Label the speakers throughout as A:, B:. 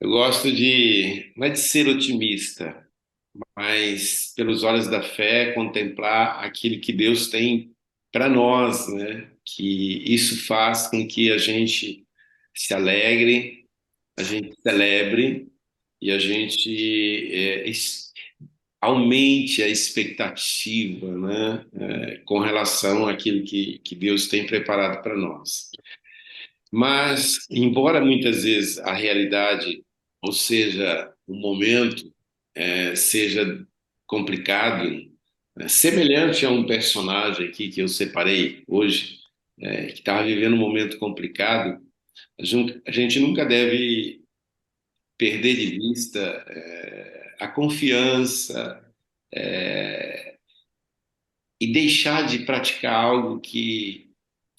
A: Eu gosto de, não é de ser otimista, mas pelos olhos da fé, contemplar aquilo que Deus tem para nós, né? Que isso faz com que a gente se alegre, a gente celebre e a gente aumente a expectativa, né? Com relação àquilo que Deus tem preparado para nós. Mas, embora muitas vezes a realidade, ou seja, o momento, seja complicado, semelhante a um personagem aqui que eu separei hoje, que estava vivendo um momento complicado, a gente nunca deve perder de vista a confiança e deixar de praticar algo que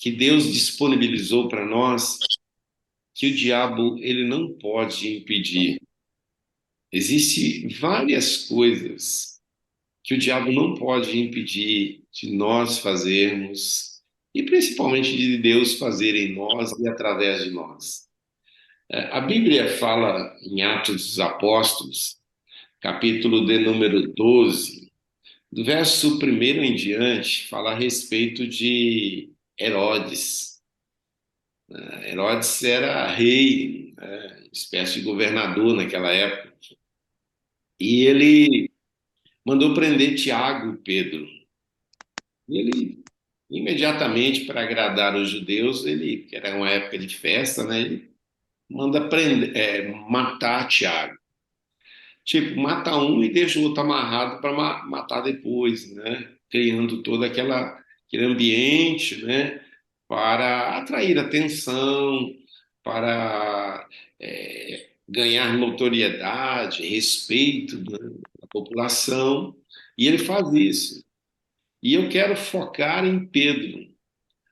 A: Deus disponibilizou para nós, que o diabo ele não pode impedir. Existem várias coisas que o diabo não pode impedir de nós fazermos e principalmente de Deus fazer em nós e através de nós. A Bíblia fala em Atos dos Apóstolos, capítulo de número 12, do verso primeiro em diante, fala a respeito de Herodes. Herodes era rei, né, espécie de governador naquela época, e ele mandou prender Tiago e Pedro. E ele, imediatamente, para agradar os judeus, ele, que era uma época de festa, né, ele manda prender, matar Tiago. Tipo, mata um e deixa o outro amarrado para matar depois, né? Criando todo aquele ambiente, né? Para atrair atenção, para ganhar notoriedade, respeito, né, da população. E ele faz isso. E eu quero focar em Pedro.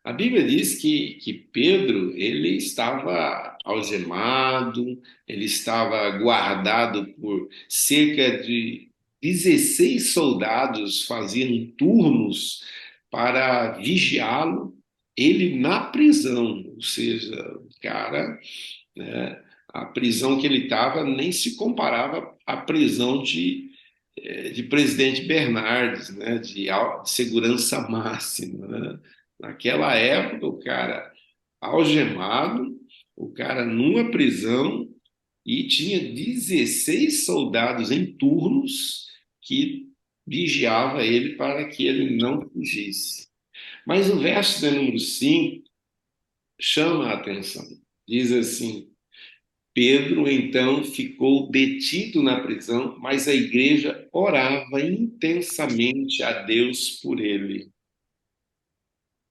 A: A Bíblia diz que Pedro ele estava algemado, ele estava guardado por cerca de 16 soldados, faziam turnos para vigiá-lo, ele na prisão, ou seja, o cara, né, a prisão que ele estava nem se comparava à prisão de presidente Bernardes, né, de segurança máxima, né? Naquela época, o cara algemado, o cara numa prisão e tinha 16 soldados em turnos que vigiava ele para que ele não fugisse. Mas o verso de número 5 chama a atenção. Diz assim: Pedro então ficou detido na prisão, mas a igreja orava intensamente a Deus por ele.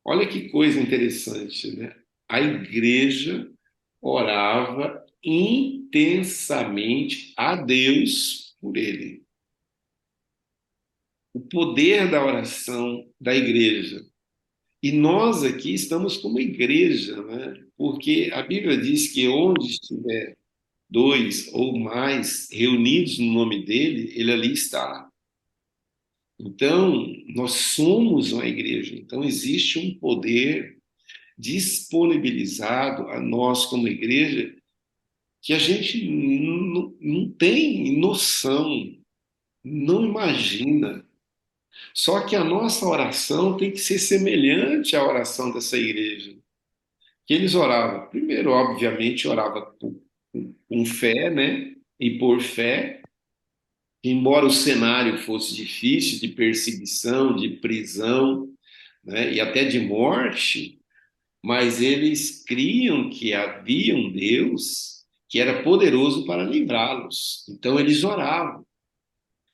A: Olha que coisa interessante, né? A igreja orava intensamente a Deus por ele. O poder da oração da igreja. E nós aqui estamos como igreja, né? Porque a Bíblia diz que onde estiver dois ou mais reunidos no nome dele, ele ali está. Então, nós somos uma igreja. Então, existe um poder disponibilizado a nós como igreja que a gente não tem noção, não imagina. Só que a nossa oração tem que ser semelhante à oração dessa igreja. Que eles oravam, primeiro, obviamente, orava com fé, né? E por fé, embora o cenário fosse difícil, de perseguição, de prisão, né? E até de morte, mas eles criam que havia um Deus que era poderoso para livrá-los. Então eles oravam.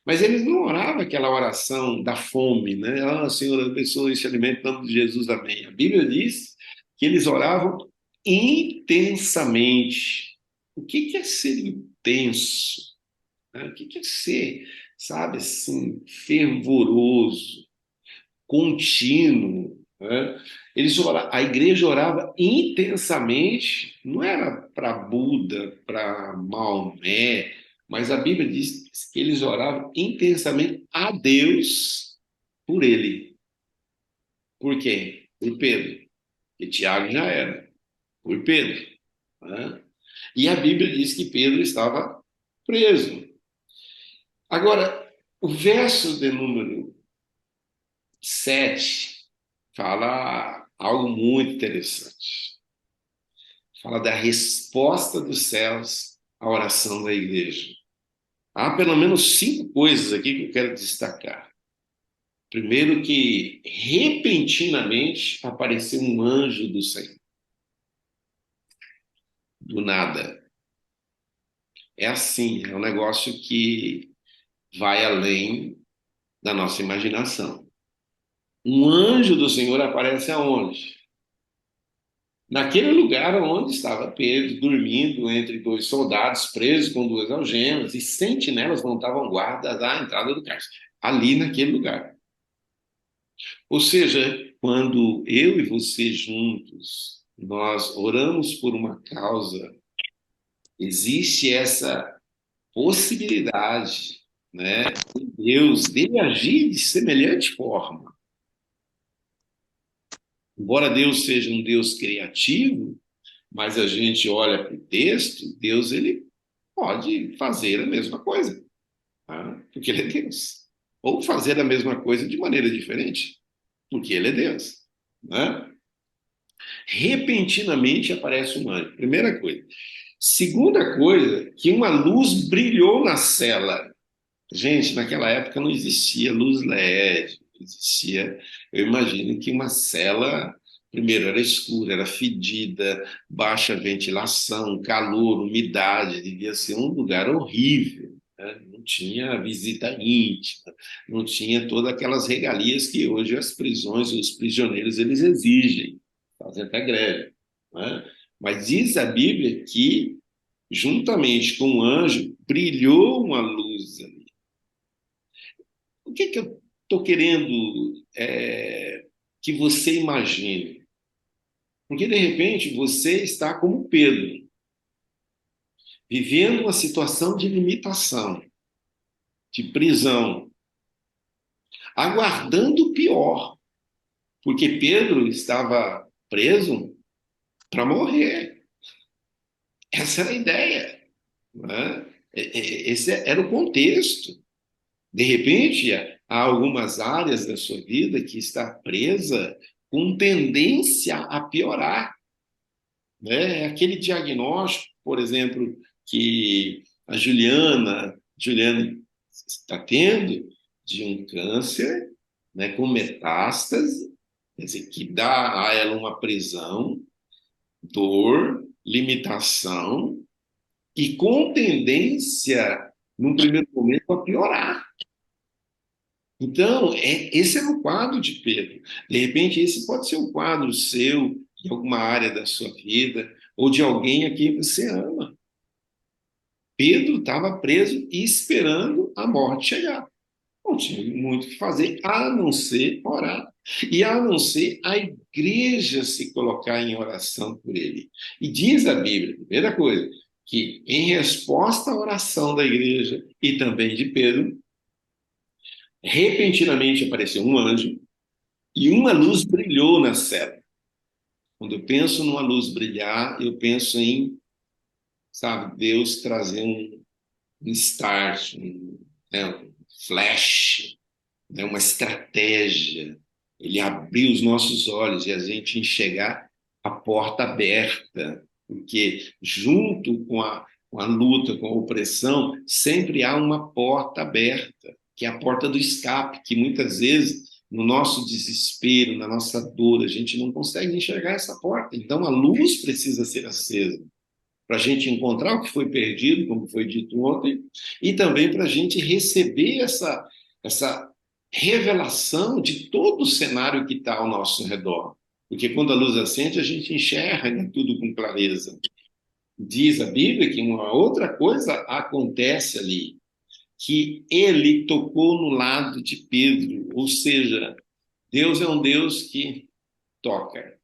A: Mas eles não oravam aquela oração da fome, né? Ah, Senhor, abençoe esse alimento em nome de Jesus, amém. A Bíblia diz que eles oravam intensamente. O que é ser intenso? Né? O que é ser, sabe, assim, fervoroso, contínuo? Né? A igreja orava intensamente, não era para Buda, para Maomé, mas a Bíblia diz que eles oravam intensamente a Deus por ele. Por quem? Por Pedro. E Tiago já era. Por Pedro. Né? E a Bíblia diz que Pedro estava preso. Agora, o verso de número 7 fala algo muito interessante. Fala da resposta dos céus à oração da igreja. Há pelo menos 5 coisas aqui que eu quero destacar. Primeiro, que repentinamente apareceu um anjo do Senhor, do nada. É assim, é um negócio que vai além da nossa imaginação. Um anjo do Senhor aparece aonde? Naquele lugar onde estava Pedro, dormindo entre 2 soldados, preso com 2 algemas, e sentinelas montavam guarda à entrada do cárcere. Ali naquele lugar. Ou seja, quando eu e você juntos, nós oramos por uma causa, existe essa possibilidade, né, de Deus de agir de semelhante forma. Embora Deus seja um Deus criativo, mas a gente olha para o texto, Deus ele pode fazer a mesma coisa, tá? Porque ele é Deus. Ou fazer a mesma coisa de maneira diferente, porque ele é Deus, né? Repentinamente aparece um anjo. Primeira coisa. Segunda coisa, que uma luz brilhou na cela. Gente, naquela época não existia luz LED, não existia. Eu imagino que uma cela, primeiro, era escura, era fedida, baixa ventilação, calor, umidade, devia ser um lugar horrível. Né? Não tinha visita íntima, não tinha todas aquelas regalias que hoje as prisões, os prisioneiros, eles exigem, fazem até greve. Né? Mas diz a Bíblia que, juntamente com o anjo, brilhou uma luz ali. O que, que eu estou querendo que você imagine? Porque, de repente, você está como Pedro, vivendo uma situação de limitação, de prisão, aguardando o pior, porque Pedro estava preso para morrer. Essa era a ideia. Né? Esse era o contexto. De repente, há algumas áreas da sua vida que está presa com tendência a piorar. Né? É aquele diagnóstico, por exemplo, que a Juliana está tendo de um câncer, né, com metástase, quer dizer, que dá a ela uma prisão, dor, limitação e com tendência, num primeiro momento, a piorar. Então, esse era o quadro de Pedro. De repente, esse pode ser um quadro seu, de alguma área da sua vida, ou de alguém a quem você ama. Pedro estava preso e esperando a morte chegar. Não tinha muito o que fazer, a não ser orar. E a não ser a igreja se colocar em oração por ele. E diz a Bíblia, primeira coisa, que em resposta à oração da igreja e também de Pedro, repentinamente apareceu um anjo e uma luz brilhou na cela. Quando eu penso numa luz brilhar, eu penso em, sabe, Deus trazer um start, um flash, né, uma estratégia. Ele abriu os nossos olhos e a gente enxergar a porta aberta, porque junto com a luta, com a opressão, sempre há uma porta aberta, que é a porta do escape, que muitas vezes, no nosso desespero, na nossa dor, a gente não consegue enxergar essa porta. Então, a luz precisa ser acesa para a gente encontrar o que foi perdido, como foi dito ontem, e também para a gente receber essa revelação de todo o cenário que está ao nosso redor. Porque quando a luz acende, a gente enxerga tudo com clareza. Diz a Bíblia que uma outra coisa acontece ali, que ele tocou no lado de Pedro, ou seja, Deus é um Deus que toca,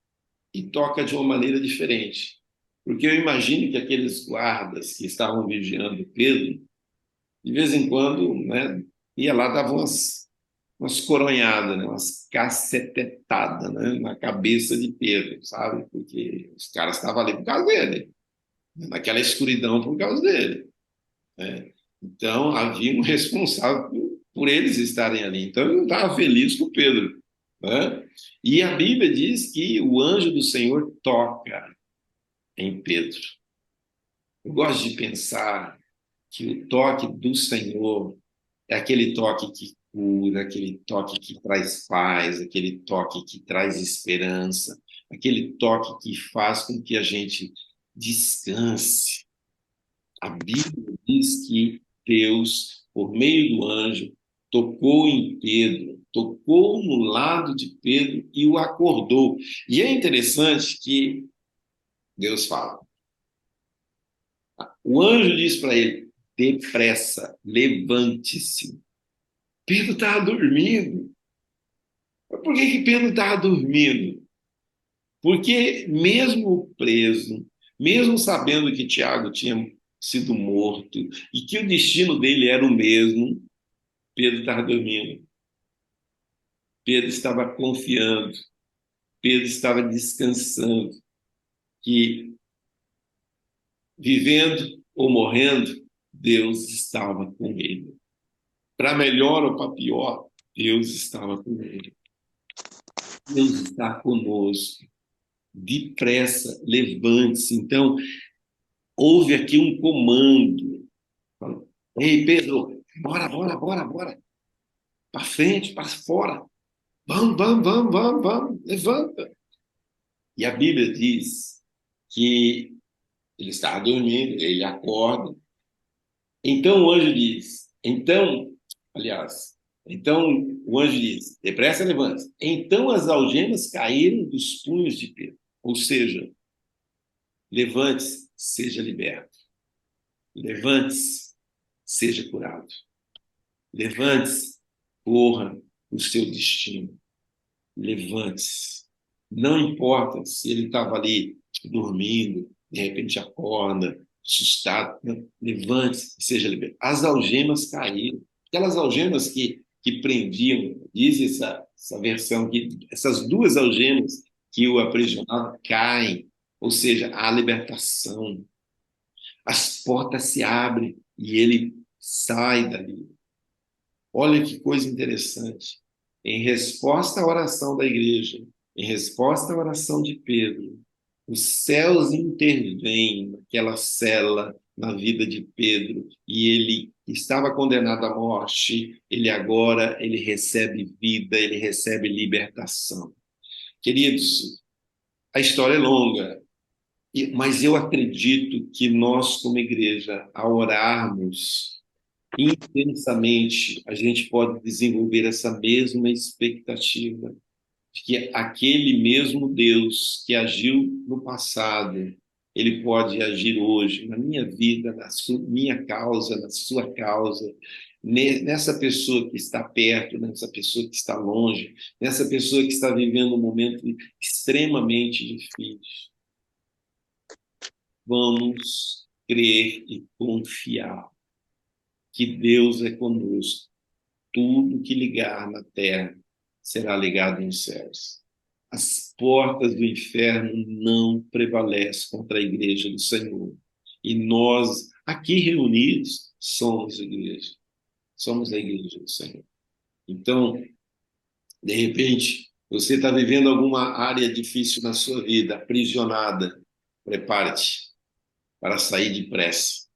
A: e toca de uma maneira diferente. Porque eu imagino que aqueles guardas que estavam vigiando Pedro, de vez em quando, né, ia lá, dava umas coronhadas, né, umas cacetetadas, né, na cabeça de Pedro, sabe? Porque os caras estavam ali por causa dele. naquela escuridão por causa dele, né? Então, havia um responsável por eles estarem ali. Então, ele não estava feliz com Pedro, né? E a Bíblia diz que o anjo do Senhor toca em Pedro. Eu gosto de pensar que o toque do Senhor é aquele toque que cura, aquele toque que traz paz, aquele toque que traz esperança, aquele toque que faz com que a gente descanse. A Bíblia diz que Deus, por meio do anjo, tocou em Pedro, tocou no lado de Pedro e o acordou. E é interessante que Deus fala. O anjo diz para ele: depressa, levante-se. Pedro estava dormindo. Mas por que Pedro estava dormindo? Porque, mesmo preso, mesmo sabendo que Tiago tinha sido morto e que o destino dele era o mesmo, Pedro estava dormindo. Pedro estava confiando. Pedro estava descansando. Que, vivendo ou morrendo, Deus estava com ele. Para melhor ou para pior, Deus estava com ele. Deus está conosco. Depressa, levante-se. Então, houve aqui um comando. Ei, Pedro, bora, bora, bora, bora. Para frente, para fora. Vamos, vamos, vamos, vamos, vamos. Levanta. E a Bíblia diz que ele estava dormindo, ele acorda. Então o anjo diz, então o anjo diz, depressa, levante. Então as algemas caíram dos punhos de Pedro. Ou seja, levante-se, seja liberto. Levante-se, seja curado. Levante-se, corra o seu destino. Levante-se. Não importa se ele estava ali dormindo, de repente acorda, assustado. Não. Levante-se e seja liberto. As algemas caíram. Aquelas algemas que prendiam, diz essa versão, que essas duas algemas que o aprisionavam caem, ou seja, há libertação. As portas se abrem e ele sai dali. Olha que coisa interessante. Em resposta à oração da igreja, em resposta à oração de Pedro, os céus intervêm naquela cela na vida de Pedro e ele estava condenado à morte, ele recebe vida, ele recebe libertação. Queridos, a história é longa, mas eu acredito que nós, como igreja, ao orarmos intensamente, a gente pode desenvolver essa mesma expectativa de que aquele mesmo Deus que agiu no passado, ele pode agir hoje, na minha vida, minha causa, na sua causa, nessa pessoa que está perto, nessa pessoa que está longe, nessa pessoa que está vivendo um momento extremamente difícil. Vamos crer e confiar que Deus é conosco. Tudo que ligar na terra será ligado nos céus. As portas do inferno não prevalecem contra a igreja do Senhor. E nós, aqui reunidos, somos igreja. Somos a igreja do Senhor. Então, de repente, você está vivendo alguma área difícil na sua vida, aprisionada. Prepare-te para sair depressa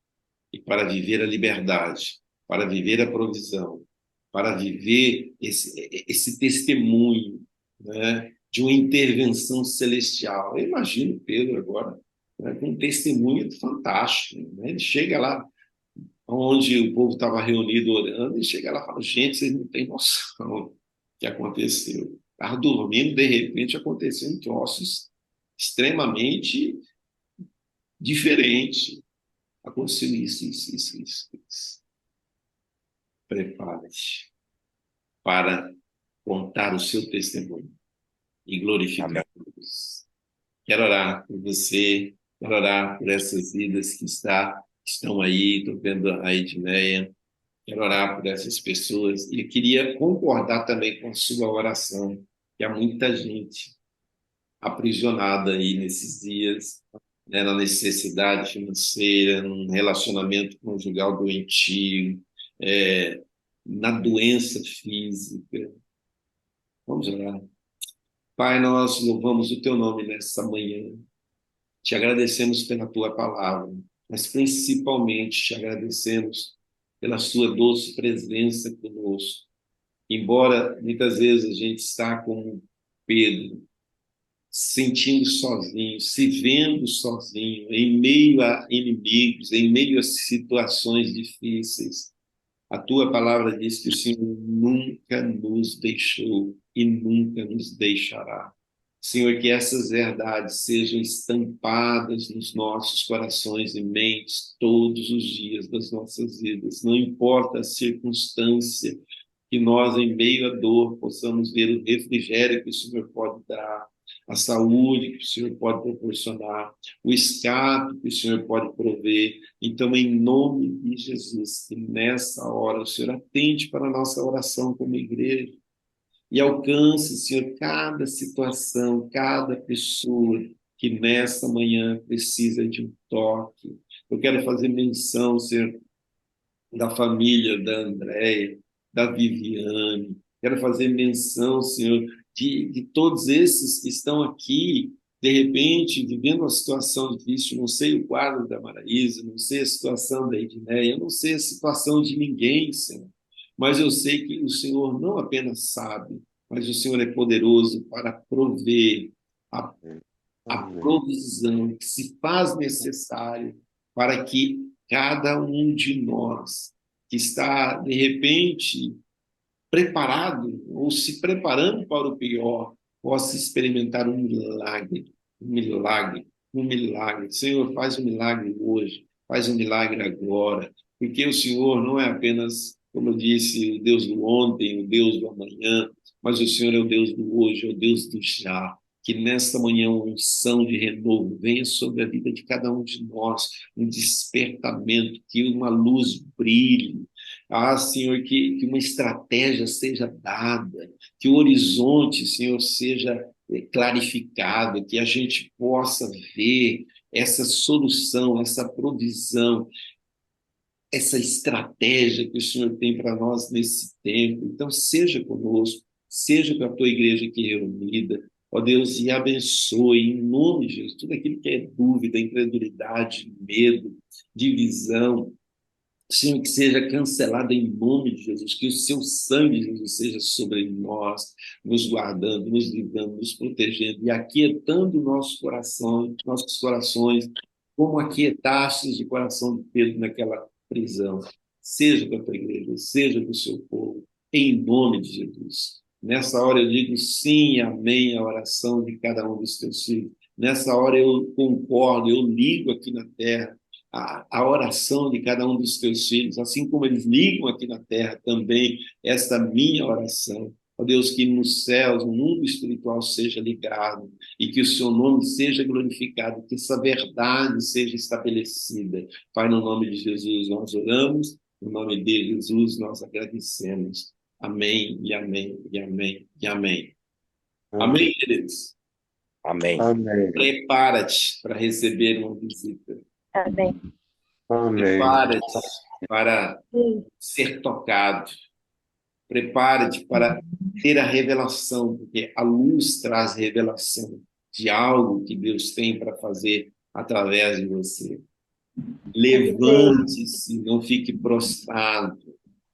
A: e para viver a liberdade, para viver a provisão, para viver esse testemunho, né, de uma intervenção celestial. Eu imagino Pedro agora, né, com um testemunho fantástico. Né? Ele chega lá onde o povo estava reunido orando, e chega lá e fala: gente, vocês não têm noção do que aconteceu. Estava dormindo, de repente aconteceu um troço extremamente diferente. Aconteceu isso. Prepare-se para contar o seu testemunho e glorificar a Deus. Quero orar por você, quero orar por essas vidas que estão aí, estou vendo a Edneia, quero orar por essas pessoas e queria concordar também com a sua oração, que há muita gente aprisionada aí nesses dias, né, na necessidade financeira, num relacionamento conjugal doentio, é, na doença física. Vamos orar. Pai, nós louvamos o teu nome nessa manhã. Te agradecemos pela tua palavra, mas principalmente te agradecemos pela sua doce presença conosco. Embora muitas vezes a gente está como Pedro, se sentindo sozinho, se vendo sozinho, em meio a inimigos, em meio a situações difíceis. A tua palavra diz que o Senhor nunca nos deixou e nunca nos deixará. Senhor, que essas verdades sejam estampadas nos nossos corações e mentes todos os dias das nossas vidas. Não importa a circunstância, que nós, em meio à dor, possamos ver o refrigério que o Senhor pode dar, a saúde que o Senhor pode proporcionar, o escape que o Senhor pode prover. Então, em nome de Jesus, que nessa hora o Senhor atende para a nossa oração como igreja e alcance, Senhor, cada situação, cada pessoa que nessa manhã precisa de um toque. Eu quero fazer menção, Senhor, da família da Andréia, da Viviane. Quero fazer menção, Senhor, de todos esses que estão aqui, de repente, vivendo uma situação difícil. Não sei o quadro da Maraísa, não sei a situação da Edneia, não sei a situação de ninguém, Senhor. Mas eu sei que o Senhor não apenas sabe, mas o Senhor é poderoso para prover a a
B: Amém.
A: provisão que se faz necessário para que cada um de nós que está, de repente, preparado ou se preparando para o pior, possa experimentar um milagre, um milagre, um milagre. Senhor, faz um milagre hoje, faz um milagre agora, porque o Senhor não é apenas, como eu disse, o Deus do ontem, o Deus do amanhã, mas o Senhor é o Deus do hoje, é o Deus do já. Que nesta manhã uma unção de renovo venha sobre a vida de cada um de nós, um despertamento, que uma luz brilhe, Senhor, que uma estratégia seja dada, que o horizonte, Senhor, seja clarificado, que a gente possa ver essa solução, essa provisão, essa estratégia que o Senhor tem para nós nesse tempo. Então, seja conosco, seja com a tua igreja aqui reunida, ó Deus, e abençoe em nome de Jesus tudo aquilo que é dúvida, incredulidade, medo, divisão, Senhor, que seja cancelada em nome de Jesus, que o seu sangue, Jesus, seja sobre nós, nos guardando, nos livrando, nos protegendo e aquietando nossos corações, como aquietaste o coração de Pedro naquela prisão. Seja da tua igreja, seja do seu povo, em nome de Jesus. Nessa hora eu digo sim, amém, a oração de cada um dos teus filhos. Nessa hora eu concordo, eu ligo aqui na terra a oração de cada um dos teus filhos, assim como eles ligam aqui na terra também esta minha oração. Ó Deus, que nos céus, no mundo espiritual seja ligado e que o seu nome seja glorificado, que essa verdade seja estabelecida. Pai, no nome de Jesus nós oramos, no nome de Jesus nós agradecemos. Amém, e amém, e amém, e amém. Amém, queridos?
C: Amém.
B: Amém.
A: Prepara-te para receber uma visita.
D: Amém.
B: Amém.
A: Prepara-te para
D: Sim.
A: ser tocado. Prepare-te para ter a revelação, porque a luz traz revelação de algo que Deus tem para fazer através de você. Levante-se, não fique prostrado.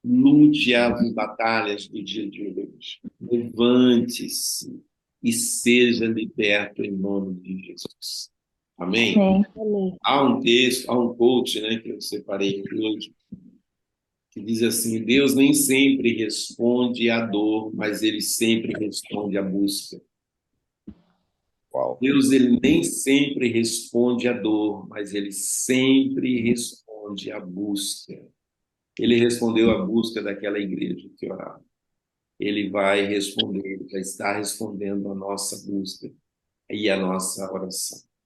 A: Lute as batalhas do dia de hoje. Levante-se e seja liberto em nome de Jesus. Amém?
D: Amém. Amém.
A: Há um texto, há um coach, né, que eu separei hoje, que diz assim: Deus nem sempre responde à dor, mas ele sempre responde à busca.
C: Uau.
A: Deus, ele nem sempre responde à dor, mas ele sempre responde à busca. Ele respondeu à busca daquela igreja que orava. Ele vai responder, ele já está respondendo à nossa busca e à nossa oração.